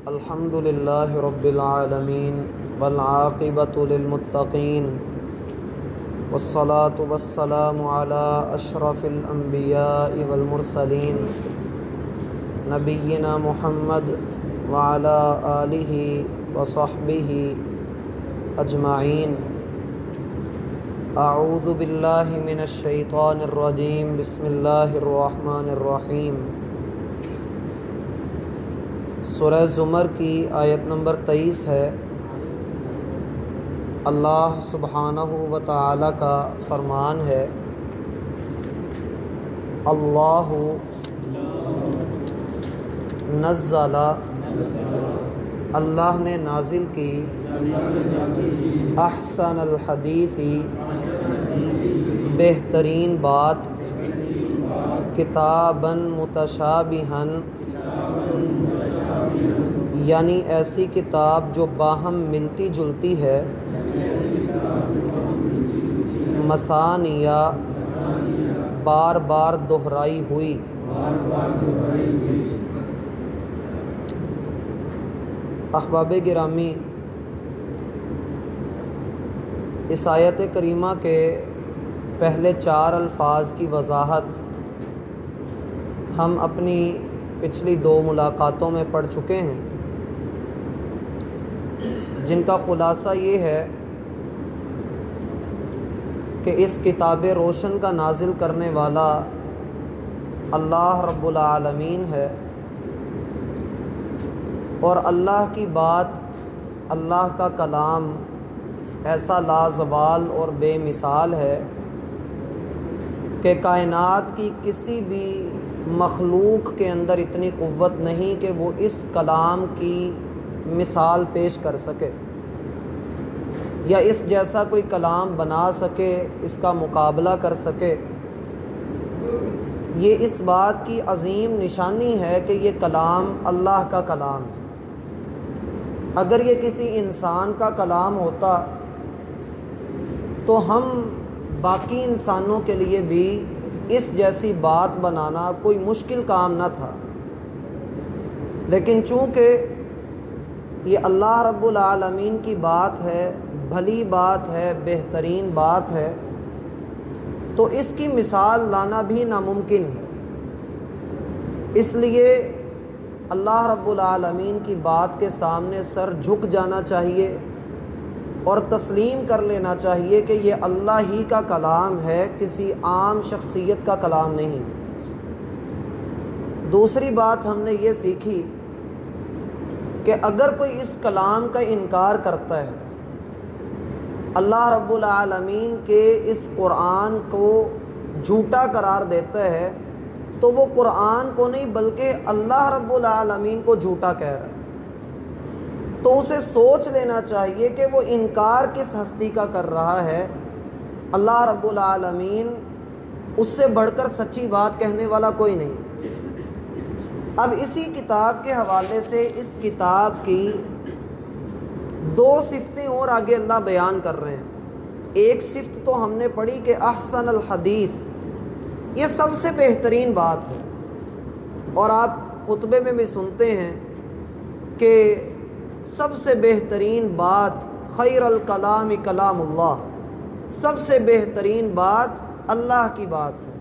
الحمد للہ رب العالمین والعاقبۃ للمتقین والصلاة والسلام علی اشرف الانبیاء والمرسلین نبینا محمد وعلی آلہ وصحبہ اجمعین۔ اعوذ باللہ من الشیطان الرجیم، بسم اللہ الرحمن الرحیم۔ سورہ زمر کی آیت نمبر 23 ہے۔ اللہ سبحانہ و تعالی کا فرمان ہے، اللہ نزل، اللہ نے نازل کی، احسن الحدیث، بہترین بات، کتابا متشابہا، یعنی ایسی کتاب جو باہم ملتی جلتی ہے، مثانیہ، بار بار دہرائی ہوئی۔ احباب گرامی، اس آیت کریمہ کے پہلے 4 الفاظ کی وضاحت ہم اپنی پچھلی 2 ملاقاتوں میں پڑھ چکے ہیں، جن کا خلاصہ یہ ہے کہ اس کتاب روشن کا نازل کرنے والا اللہ رب العالمین ہے، اور اللہ کی بات، اللہ کا کلام ایسا لازوال اور بے مثال ہے کہ کائنات کی کسی بھی مخلوق کے اندر اتنی قوت نہیں کہ وہ اس کلام کی مثال پیش کر سکے یا اس جیسا کوئی کلام بنا سکے، اس کا مقابلہ کر سکے۔ یہ اس بات کی عظیم نشانی ہے کہ یہ کلام اللہ کا کلام ہے۔ اگر یہ کسی انسان کا کلام ہوتا تو ہم باقی انسانوں کے لیے بھی اس جیسی بات بنانا کوئی مشکل کام نہ تھا، لیکن چونکہ یہ اللہ رب العالمین کی بات ہے، بھلی بات ہے، بہترین بات ہے، تو اس کی مثال لانا بھی ناممکن ہے۔ اس لیے اللہ رب العالمین کی بات کے سامنے سر جھک جانا چاہیے اور تسلیم کر لینا چاہیے کہ یہ اللہ ہی کا کلام ہے، کسی عام شخصیت کا کلام نہیں ہے۔ دوسری بات ہم نے یہ سیکھی کہ اگر کوئی اس کلام کا انکار کرتا ہے، اللہ رب العالمین کے اس قرآن کو جھوٹا قرار دیتا ہے، تو وہ قرآن کو نہیں بلکہ اللہ رب العالمین کو جھوٹا کہہ رہا ہے۔ تو اسے سوچ لینا چاہیے کہ وہ انکار کس ہستی کا کر رہا ہے۔ اللہ رب العالمین، اس سے بڑھ کر سچی بات کہنے والا کوئی نہیں۔ اب اسی کتاب کے حوالے سے اس کتاب کی 2 صفتیں اور آگے اللہ بیان کر رہے ہیں۔ ایک صفت تو ہم نے پڑھی کہ احسن الحدیث، یہ سب سے بہترین بات ہے، اور آپ خطبے میں بھی سنتے ہیں کہ سب سے بہترین بات، خیر الکلام کلام اللہ، سب سے بہترین بات اللہ کی بات ہے،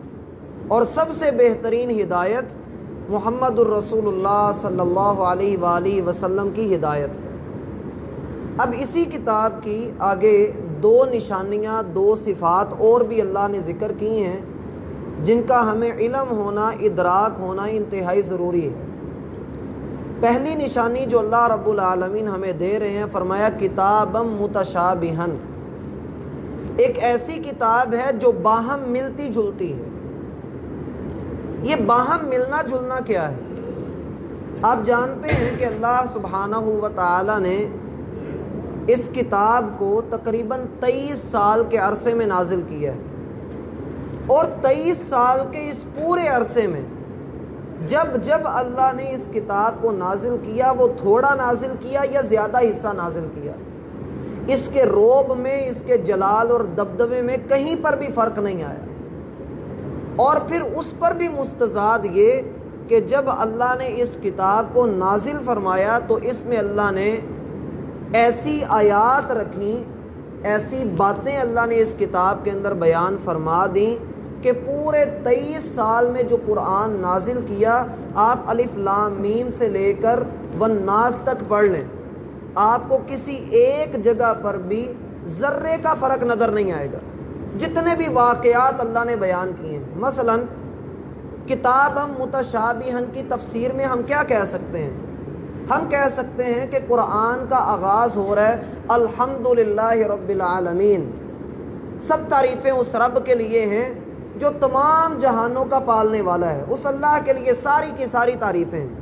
اور سب سے بہترین ہدایت محمد الرسول اللہ صلی اللہ علیہ وآلہ وسلم کی ہدایت ہے۔ اب اسی کتاب کی آگے 2 نشانیاں، 2 صفات اور بھی اللہ نے ذکر کی ہیں، جن کا ہمیں علم ہونا، ادراک ہونا انتہائی ضروری ہے۔ پہلی نشانی جو اللہ رب العالمین ہمیں دے رہے ہیں، فرمایا کتابا متشابہا، ایک ایسی کتاب ہے جو باہم ملتی جلتی ہے۔ یہ باہم ملنا جلنا کیا ہے؟ آپ جانتے ہیں کہ اللہ سبحانہ و تعالی نے اس کتاب کو تقریباً 23 سال کے عرصے میں نازل کیا ہے، اور 23 سال کے اس پورے عرصے میں جب اللہ نے اس کتاب کو نازل کیا، وہ تھوڑا نازل کیا یا زیادہ حصہ نازل کیا، اس کے روب میں، اس کے جلال اور دبدبے میں کہیں پر بھی فرق نہیں آیا۔ اور پھر اس پر بھی مستزاد یہ کہ جب اللہ نے اس کتاب کو نازل فرمایا تو اس میں اللہ نے ایسی آیات رکھیں، ایسی باتیں اللہ نے اس کتاب کے اندر بیان فرما دیں کہ پورے 23 سال میں جو قرآن نازل کیا، آپ الف لام میم سے لے کر والناس تک پڑھ لیں، آپ کو کسی ایک جگہ پر بھی ذرے کا فرق نظر نہیں آئے گا۔ جتنے بھی واقعات اللہ نے بیان کیے ہیں، مثلا کتابم متشابہن کی تفسیر میں ہم کیا کہہ سکتے ہیں؟ ہم کہہ سکتے ہیں کہ قرآن کا آغاز ہو رہا ہے الحمدللہ رب العالمین، سب تعریفیں اس رب کے لیے ہیں جو تمام جہانوں کا پالنے والا ہے، اس اللہ کے لیے ساری کی ساری تعریفیں ہیں۔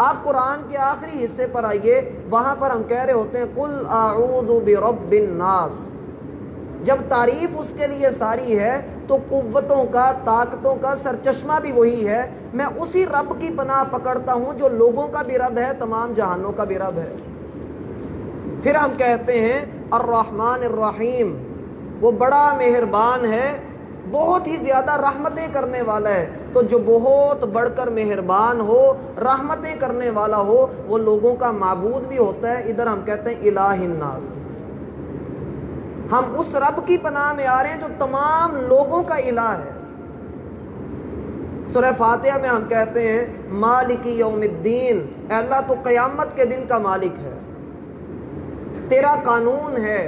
آپ قرآن کے آخری حصے پر آئیے، وہاں پر ہم کہہ رہے ہوتے ہیں قل اعوذ برب الناس۔ جب تعریف اس کے لیے ساری ہے تو قوتوں کا، طاقتوں کا سرچشمہ بھی وہی ہے، میں اسی رب کی پناہ پکڑتا ہوں جو لوگوں کا بھی رب ہے، تمام جہانوں کا بھی رب ہے۔ پھر ہم کہتے ہیں الرحمن الرحیم، وہ بڑا مہربان ہے، بہت ہی زیادہ رحمتیں کرنے والا ہے۔ تو جو بہت بڑھ کر مہربان ہو، رحمتیں کرنے والا ہو، وہ لوگوں کا معبود بھی ہوتا ہے۔ ادھر ہم کہتے ہیں الہ الناس، ہم اس رب کی پناہ میں آ رہے ہیں جو تمام لوگوں کا الہ ہے۔ سورہ فاتحہ میں ہم کہتے ہیں مالک یوم الدین، اے اللہ تو قیامت کے دن کا مالک ہے، تیرا قانون ہے،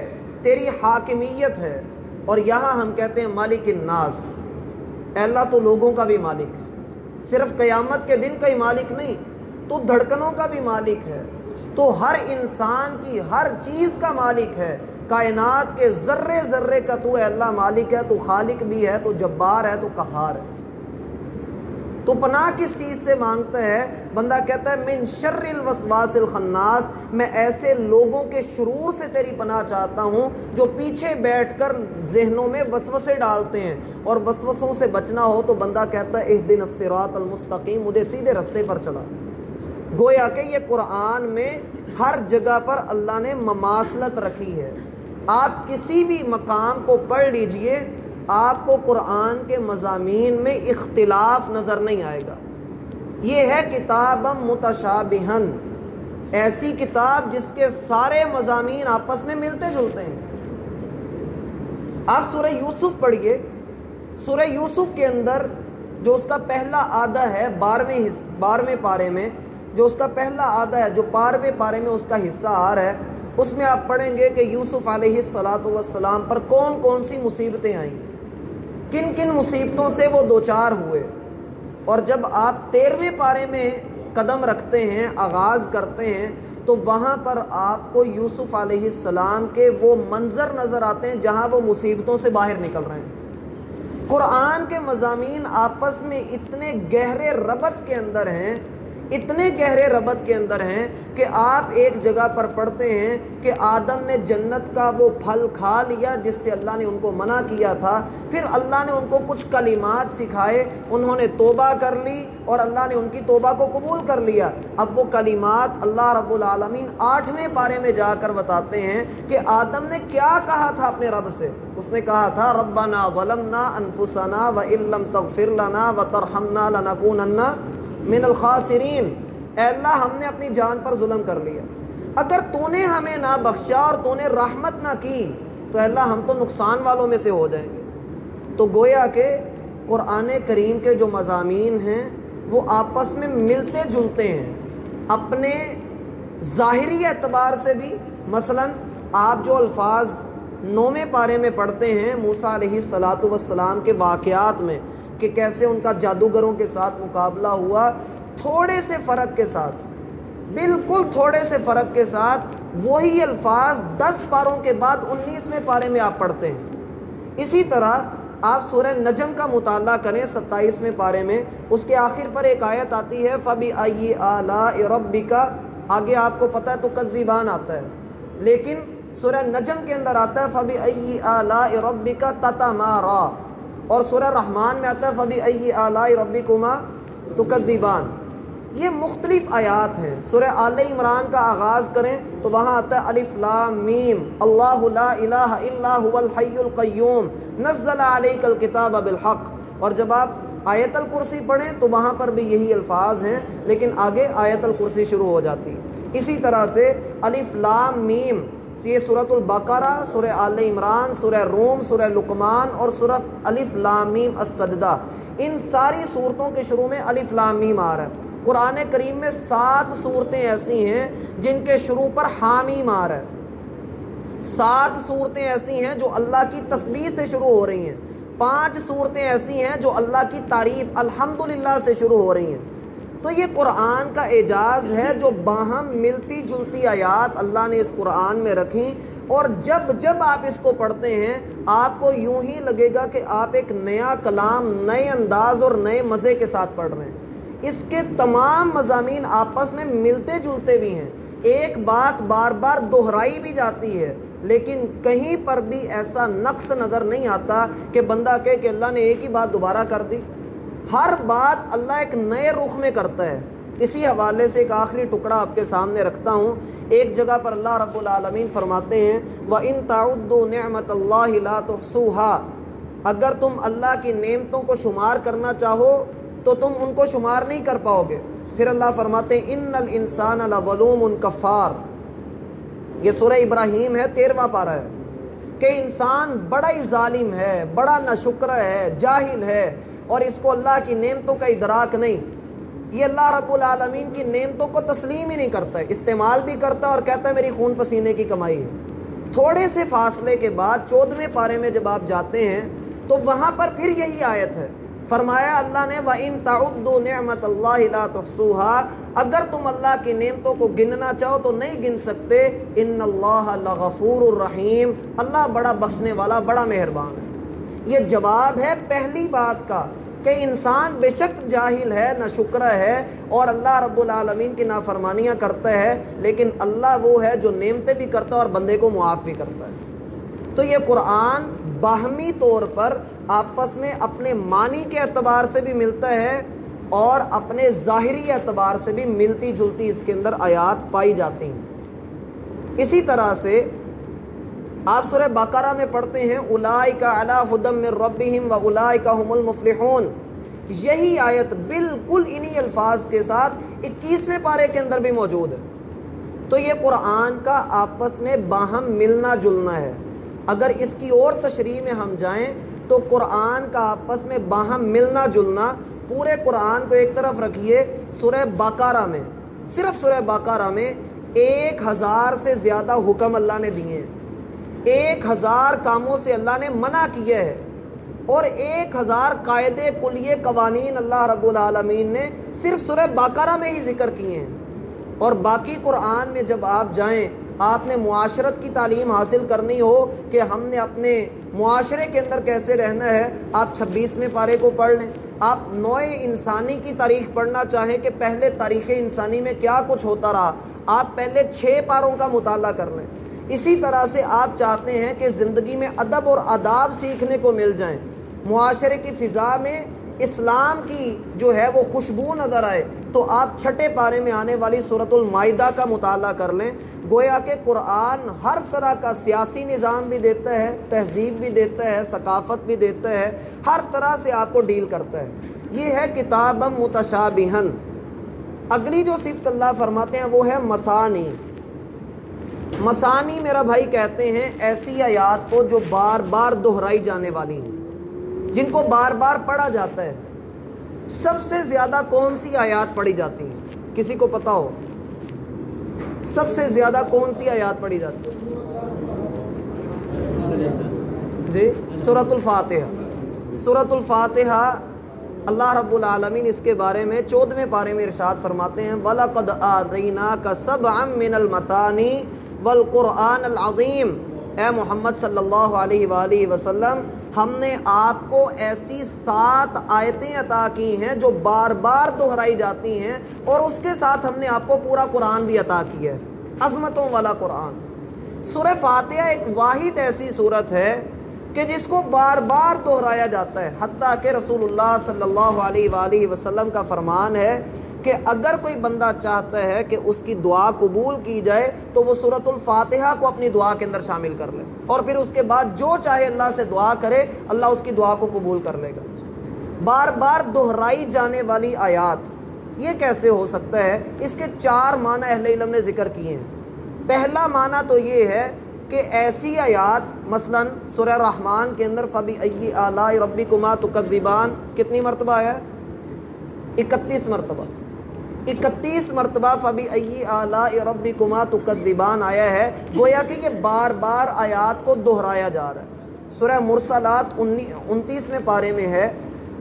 تیری حاکمیت ہے۔ اور یہاں ہم کہتے ہیں مالک الناس، اے اللہ تو لوگوں کا بھی مالک ہے، صرف قیامت کے دن کا ہی مالک نہیں، تو دھڑکنوں کا بھی مالک ہے، تو ہر انسان کی ہر چیز کا مالک ہے، کائنات کے ذرے ذرے کا تو اے اللہ مالک ہے، تو خالق بھی ہے، تو جبار ہے، تو قہار ہے۔ تو پناہ کس چیز سے مانگتا ہے؟ بندہ کہتا ہے من شر الوسواس الخناس، میں ایسے لوگوں کے شرور سے تیری پناہ چاہتا ہوں جو پیچھے بیٹھ کر ذہنوں میں وسوسے ڈالتے ہیں، اور وسوسوں سے بچنا ہو تو بندہ کہتا ہے اہدنا الصراط المستقیم، مجھے سیدھے رستے پر چلا۔ گویا کہ یہ قرآن میں ہر جگہ پر اللہ نے مماثلت رکھی ہے۔ آپ کسی بھی مقام کو پڑھ لیجئے، آپ کو قرآن کے مضامین میں اختلاف نظر نہیں آئے گا۔ یہ ہے کتابم متشابہن، ایسی کتاب جس کے سارے مضامین آپس میں ملتے جلتے ہیں۔ آپ سورہ یوسف پڑھیے، سورہ یوسف کے اندر جو اس کا پہلا آدھا ہے 12ویں پارے میں، جو اس کا پہلا آدھا ہے، جو 12ویں پارے میں اس کا حصہ آ رہا ہے، اس میں آپ پڑھیں گے کہ یوسف علیہ السلام پر کون کون سی مصیبتیں آئیں، کن کن مصیبتوں سے وہ دوچار ہوئے۔ اور جب آپ 13ویں پارے میں قدم رکھتے ہیں، آغاز کرتے ہیں، تو وہاں پر آپ کو یوسف علیہ السلام کے وہ منظر نظر آتے ہیں جہاں وہ مصیبتوں سے باہر نکل رہے ہیں۔ قرآن کے مضامین آپس میں اتنے گہرے ربط کے اندر ہیں، اتنے گہرے ربط کے اندر ہیں کہ آپ ایک جگہ پر پڑھتے ہیں کہ آدم نے جنت کا وہ پھل کھا لیا جس سے اللہ نے ان کو منع کیا تھا، پھر اللہ نے ان کو کچھ کلمات سکھائے، انہوں نے توبہ کر لی اور اللہ نے ان کی توبہ کو قبول کر لیا۔ اب وہ کلمات اللہ رب العالمین 8ویں پارے میں جا کر بتاتے ہیں کہ آدم نے کیا کہا تھا اپنے رب سے۔ اس نے کہا تھا ربنا ظلمنا انفسنا وان لم تغفر لنا وترحمنا لنکونن من الخاسرین، اے اللہ ہم نے اپنی جان پر ظلم کر لیا، اگر تو نے ہمیں نہ بخشا اور تو نے رحمت نہ کی تو اے اللہ ہم تو نقصان والوں میں سے ہو جائیں گے۔ تو گویا کہ قرآن کریم کے جو مضامین ہیں وہ آپس میں ملتے جلتے ہیں اپنے ظاہری اعتبار سے بھی۔ مثلا آپ جو الفاظ 9ویں پارے میں پڑھتے ہیں موسیٰ علیہ السلام کے واقعات میں کہ کیسے ان کا جادوگروں کے ساتھ مقابلہ ہوا، تھوڑے سے فرق کے ساتھ، بالکل تھوڑے سے فرق کے ساتھ وہی الفاظ 10 پاروں کے بعد 19ویں پارے میں آپ پڑھتے ہیں۔ اسی طرح آپ سورہ نجم کا مطالعہ کریں 27ویں پارے میں، اس کے آخر پر ایک آیت آتی ہے فَبِأَيِّ آلَاءِ رَبِّكَ، آگے آپ کو پتہ ہے تو تُكَذِّبَانِ آتا ہے، لیکن سورہ نجم کے اندر آتا ہے فَبِأَيِّ آلَاءِ رَبِّكَ تَتَمَارَىٰ، اور سورہ رحمان میں آتا ہے فَبِأَيِّ آلَاءِ رَبِّكُمَا تُكَذِّبَانِ۔ یہ مختلف آیات ہیں۔ سورہ آل عمران کا آغاز کریں تو وہاں آتا ہے الف لام میم اللہ لا الہ الا هو الحی القیوم نزل علیک الکتاب بالحق، اور جب آپ آیت الکرسی پڑھیں تو وہاں پر بھی یہی الفاظ ہیں، لیکن آگے آیت الکرسی شروع ہو جاتی ہے۔ اسی طرح سے الف لام میم، یہ سورۃ البقرہ، سورہ آل عمران، سورہ روم، سورہ لقمان اور سورہ الف لام میم السجدہ، ان ساری صورتوں کے شروع میں الف لام میم آ رہا ہے۔ قرآن کریم میں 7 صورتیں ایسی ہیں جن کے شروع پر حامیم آ رہا ہے، 7 صورتیں ایسی ہیں جو اللہ کی تسبیح سے شروع ہو رہی ہیں، 5 صورتیں ایسی ہیں جو اللہ کی تعریف الحمدللہ سے شروع ہو رہی ہیں۔ تو یہ قرآن کا اعجاز ہے، جو باہم ملتی جلتی آیات اللہ نے اس قرآن میں رکھیں، اور جب آپ اس کو پڑھتے ہیں آپ کو یوں ہی لگے گا کہ آپ ایک نیا کلام نئے انداز اور نئے مزے کے ساتھ پڑھ رہے ہیں۔ اس کے تمام مضامین آپس میں ملتے جلتے بھی ہیں، ایک بات بار بار دہرائی بھی جاتی ہے، لیکن کہیں پر بھی ایسا نقص نظر نہیں آتا کہ بندہ کہے کہ اللہ نے ایک ہی بات دوبارہ کر دی۔ ہر بات اللہ ایک نئے رخ میں کرتا ہے۔ اسی حوالے سے ایک آخری ٹکڑا آپ کے سامنے رکھتا ہوں۔ ایک جگہ پر اللہ رب العالمین فرماتے ہیں وَإِن تَعُدُّوا نِعْمَةَ اللَّهِ لَا تُحْصُوهَا، اگر تم اللہ کی نعمتوں کو شمار کرنا چاہو تو تم ان کو شمار نہیں کر پاؤ گے۔ پھر اللہ فرماتے ہیں اِنَّ الْإِنسَانَ لَظَلُومٌ كَفَّارٌ، یہ سورہ ابراہیم ہے، 13واں پارہ ہے، کہ انسان بڑا ہی ظالم ہے، بڑا ناشکر ہے، جاہل ہے، اور اس کو اللہ کی نعمتوں کا ادراک نہیں۔ یہ اللہ رب العالمین کی نعمتوں کو تسلیم ہی نہیں کرتا ہے، استعمال بھی کرتا ہے اور کہتا ہے میری خون پسینے کی کمائی ہے۔ تھوڑے سے فاصلے کے بعد 14ویں پارے میں جب آپ جاتے ہیں تو وہاں پر پھر یہی آیت ہے، فرمایا اللہ نے وَإِن تَعُدُّوا نِعْمَةَ اللَّهِ لَا تُحْصُوهَا، اگر تم اللہ کی نعمتوں کو گننا چاہو تو نہیں گن سکتے۔ إِنَّ اللَّهَ لَغَفُورٌ رَحِيمٌ، اللہ بڑا بخشنے والا، بڑا مہربان ہے۔ یہ جواب ہے پہلی بات کا کہ انسان بے شک جاہل ہے، ناشکر ہے، اور اللہ رب العالمین کی نافرمانیاں کرتا ہے، لیکن اللہ وہ ہے جو نعمتیں بھی کرتا ہے اور بندے کو معاف بھی کرتا ہے۔ تو یہ قرآن باہمی طور پر آپس میں اپنے معنی کے اعتبار سے بھی ملتا ہے اور اپنے ظاہری اعتبار سے بھی ملتی جلتی اس کے اندر آیات پائی جاتی ہیں۔ اسی طرح سے آپ سورہ بقرہ میں پڑھتے ہیں اولئک علی ھدی من ربہم واولئک ھم المفلحون، یہی آیت بالکل انہی الفاظ کے ساتھ 21ویں پارے کے اندر بھی موجود ہے۔ تو یہ قرآن کا آپس میں باہم ملنا جلنا ہے۔ اگر اس کی اور تشریح میں ہم جائیں تو قرآن کا آپس میں باہم ملنا جلنا، پورے قرآن کو ایک طرف رکھیے، سورہ بقرہ میں، صرف سورہ بقرہ میں 1000 سے زیادہ حکم اللہ نے دیے ہیں، 1000 کاموں سے اللہ نے منع کیا ہے، اور 1000 قاعدے کلیے قوانین اللہ رب العالمین نے صرف سورہ بقرہ میں ہی ذکر کیے ہیں۔ اور باقی قرآن میں جب آپ جائیں، آپ نے معاشرت کی تعلیم حاصل کرنی ہو کہ ہم نے اپنے معاشرے کے اندر کیسے رہنا ہے، آپ 26ویں پارے کو پڑھ لیں۔ آپ نوع انسانی کی تاریخ پڑھنا چاہیں کہ پہلے تاریخ انسانی میں کیا کچھ ہوتا رہا، آپ پہلے 6 پاروں کا مطالعہ کر لیں۔ اسی طرح سے آپ چاہتے ہیں کہ زندگی میں ادب اور آداب سیکھنے کو مل جائیں، معاشرے کی فضا میں اسلام کی جو ہے وہ خوشبو نظر آئے، تو آپ 6 پارے میں آنے والی سورۃ المائدہ کا مطالعہ کر لیں۔ گویا کہ قرآن ہر طرح کا سیاسی نظام بھی دیتا ہے، تہذیب بھی دیتا ہے، ثقافت بھی دیتا ہے، ہر طرح سے آپ کو ڈیل کرتا ہے۔ یہ ہے کتابا متشابہا۔ اگلی جو صفت اللہ فرماتے ہیں وہ ہے مثانی۔ مثانی میرا بھائی کہتے ہیں ایسی آیات کو جو بار بار دہرائی جانے والی ہیں، جن کو بار بار پڑھا جاتا ہے۔ سب سے زیادہ کون سی آیات پڑھی جاتی ہیں؟ کسی کو پتہ ہو سب سے زیادہ کون سی آیات پڑھی جاتی ہے؟ جی، سورۃ الفاتحہ۔ سورۃ الفاتحہ اللہ رب العالمین اس کے بارے میں 14ویں پارے میں ارشاد فرماتے ہیں وَلَقَدْ آتَيْنَاكَ سَبْعًا مِّنَ الْمَثَانِي وَالْقُرْآنَ الْعَظِيمِ، اے محمد صلی اللہ علیہ وآلہ وسلم، ہم نے آپ کو ایسی 7 آیتیں عطا کی ہیں جو بار بار دہرائی جاتی ہیں، اور اس کے ساتھ ہم نے آپ کو پورا قرآن بھی عطا کیا ہے، عظمتوں والا قرآن۔ سورہ فاتحہ ایک واحد ایسی صورت ہے کہ جس کو بار بار دہرایا جاتا ہے، حتیٰ کہ رسول اللہ صلی اللہ علیہ وآلہ وسلم کا فرمان ہے کہ اگر کوئی بندہ چاہتا ہے کہ اس کی دعا قبول کی جائے تو وہ سورۃ الفاتحہ کو اپنی دعا کے اندر شامل کر لے، اور پھر اس کے بعد جو چاہے اللہ سے دعا کرے، اللہ اس کی دعا کو قبول کر لے گا۔ بار بار دہرائی جانے والی آیات، یہ کیسے ہو سکتا ہے؟ اس کے 4 معنی اہل علم نے ذکر کیے ہیں۔ پہلا معنی تو یہ ہے کہ ایسی آیات، مثلا سورہ رحمان کے اندر فَبِأَيِّ آلَاءِ رَبِّكُمَا تُكَذِّبَانِ کتنی مرتبہ آیا ہے؟ 31 مرتبہ۔ 31 مرتبہ فَبِأَيِّ آلَاءِ رَبِّكُمَا تُكَذِّبَانِ آیا ہے، گویا کہ یہ بار بار آیات کو دہرایا جا رہا ہے۔ سورہ مرسلات 29ویں پارے میں ہے،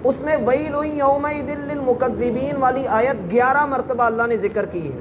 اس میں وَيْلٌ يَوْمَئِذٍ لِّلْمُكَذِّبِينَ والی آیت 11 مرتبہ اللہ نے ذکر کی ہے۔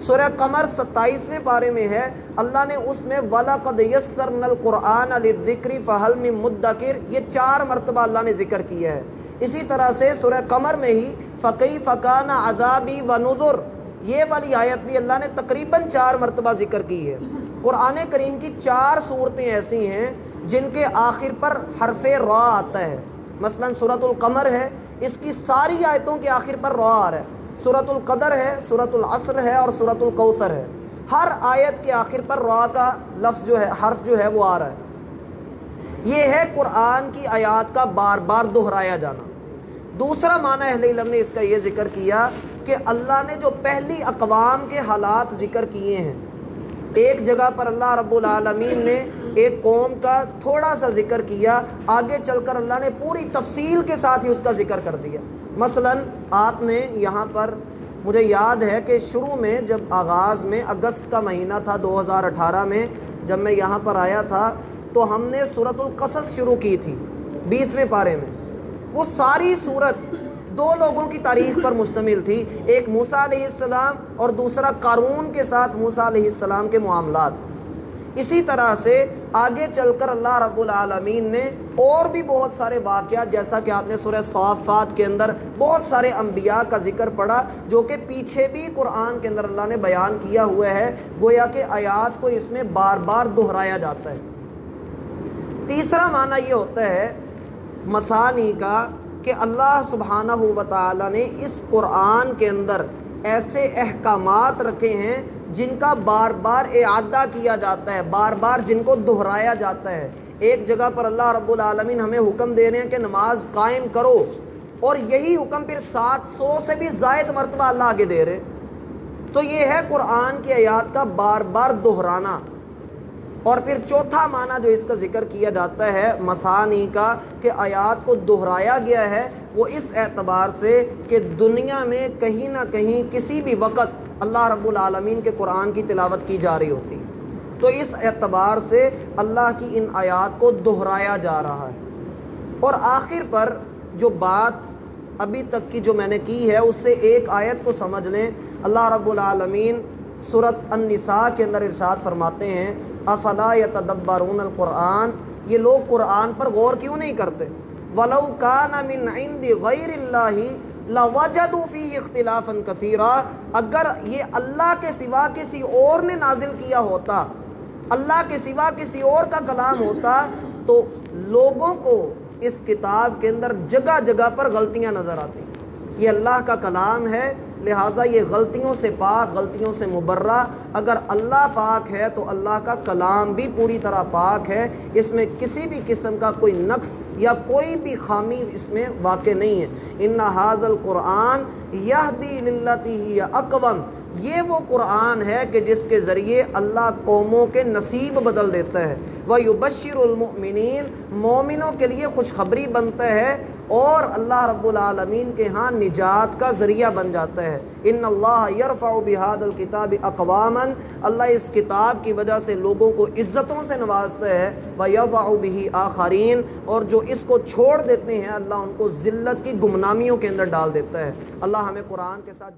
سورہ قمر 27ویں پارے میں ہے، اللہ نے اس میں وَلَقَدْ يَسَّرْنَا الْقُرْآنَ لِلذِّكْرِ فَهَلْ مِن مُدَّكِرٍ یہ 4 مرتبہ اللہ نے ذکر کیا ہے۔ اسی طرح سے سورہ قمر میں ہی فَكَيْفَ كَانَ عَذَابِي وَنُذُرِ یہ والی آیت بھی اللہ نے تقریباً 4 مرتبہ ذکر کی ہے۔ قرآن کریم کی 4 صورتیں ایسی ہیں جن کے آخر پر حرف را آتا ہے۔ مثلا سورۃ القمر ہے، اس کی ساری آیتوں کے آخر پر را آ رہا ہے۔ سورۃ القدر ہے، سورۃ العصر ہے اور سورۃ الکوثر ہے، ہر آیت کے آخر پر را کا لفظ جو ہے، حرف جو ہے وہ آ رہا ہے۔ یہ ہے قرآن کی آیات کا بار بار دہرایا جانا۔ دوسرا معنی اہل علم نے اس کا یہ ذکر کیا کہ اللہ نے جو پہلی اقوام کے حالات ذکر کیے ہیں، ایک جگہ پر اللہ رب العالمین نے ایک قوم کا تھوڑا سا ذکر کیا، آگے چل کر اللہ نے پوری تفصیل کے ساتھ ہی اس کا ذکر کر دیا۔ مثلا آپ نے یہاں پر، مجھے یاد ہے کہ شروع میں جب آغاز میں اگست کا مہینہ تھا 2018 میں، جب میں یہاں پر آیا تھا تو ہم نے سورۃ القصص شروع کی تھی 20ویں پارے میں۔ وہ ساری سورت 2 لوگوں کی تاریخ پر مشتمل تھی، ایک موسیٰ علیہ السلام اور دوسرا قارون کے ساتھ موسیٰ علیہ السلام کے معاملات۔ اسی طرح سے آگے چل کر اللہ رب العالمین نے اور بھی بہت سارے واقعات، جیسا کہ آپ نے سورہ صافات کے اندر بہت سارے انبیاء کا ذکر پڑھا جو کہ پیچھے بھی قرآن کے اندر اللہ نے بیان کیا ہوا ہے، گویا کہ آیات کو اس میں بار بار دہرایا جاتا ہے۔ تیسرا معنی یہ ہوتا ہے مثانی کا کہ اللہ سبحانہ و تعالی نے اس قرآن کے اندر ایسے احکامات رکھے ہیں جن کا بار بار اعادہ کیا جاتا ہے، بار بار جن کو دہرایا جاتا ہے۔ ایک جگہ پر اللہ رب العالمین ہمیں حکم دے رہے ہیں کہ نماز قائم کرو، اور یہی حکم پھر 700 سے بھی زائد مرتبہ اللہ آگے دے رہے۔ تو یہ ہے قرآن کی آیات کا بار بار دہرانا۔ اور پھر چوتھا معنی جو اس کا ذکر کیا جاتا ہے مثانی کا کہ آیات کو دہرایا گیا ہے، وہ اس اعتبار سے کہ دنیا میں کہیں نہ کہیں کسی بھی وقت اللہ رب العالمین کے قرآن کی تلاوت کی جا رہی ہوتی، تو اس اعتبار سے اللہ کی ان آیات کو دہرایا جا رہا ہے۔ اور آخر پر جو بات ابھی تک کی جو میں نے کی ہے، اس سے ایک آیت کو سمجھ لیں۔ اللہ رب العالمین سورۃ النساء کے اندر ارشاد فرماتے ہیں افلا یتدبرون القرآن یہ لوگ قرآن پر غور کیوں نہیں کرتے؟ وَلَوْ كَانَ مِنْ عِنْدِ غَيْرِ اللَّهِ لَوَجَدُوا فِيهِ اخْتِلَافًا كَثِيرًا اگر یہ اللہ کے سوا کسی اور نے نازل کیا ہوتا، اللہ کے سوا کسی اور کا کلام ہوتا، تو لوگوں کو اس کتاب کے اندر جگہ جگہ پر غلطیاں نظر آتی۔ یہ اللہ کا کلام ہے، لہٰذا یہ غلطیوں سے پاک، غلطیوں سے مبرہ۔ اگر اللہ پاک ہے تو اللہ کا کلام بھی پوری طرح پاک ہے، اس میں کسی بھی قسم کا کوئی نقص یا کوئی بھی خامی اس میں واقع نہیں ہے۔ ان ھذا القرآن یہدی للتی ہی اقوم یہ وہ قرآن ہے کہ جس کے ذریعے اللہ قوموں کے نصیب بدل دیتا ہے۔ وَيُبَشِّرُ الْمُؤْمِنِينَ مومنوں کے لیے خوشخبری بنتا ہے، اور اللہ رب العالمین کے ہاں نجات کا ذریعہ بن جاتا ہے۔ ان اللہ یرفع بہذا الکتاب اقواما اللہ اس کتاب کی وجہ سے لوگوں کو عزتوں سے نوازتا ہے، ویضع بہ آخرین اور جو اس کو چھوڑ دیتے ہیں اللہ ان کو ذلت کی گمنامیوں کے اندر ڈال دیتا ہے۔ اللہ ہمیں قرآن کے ساتھ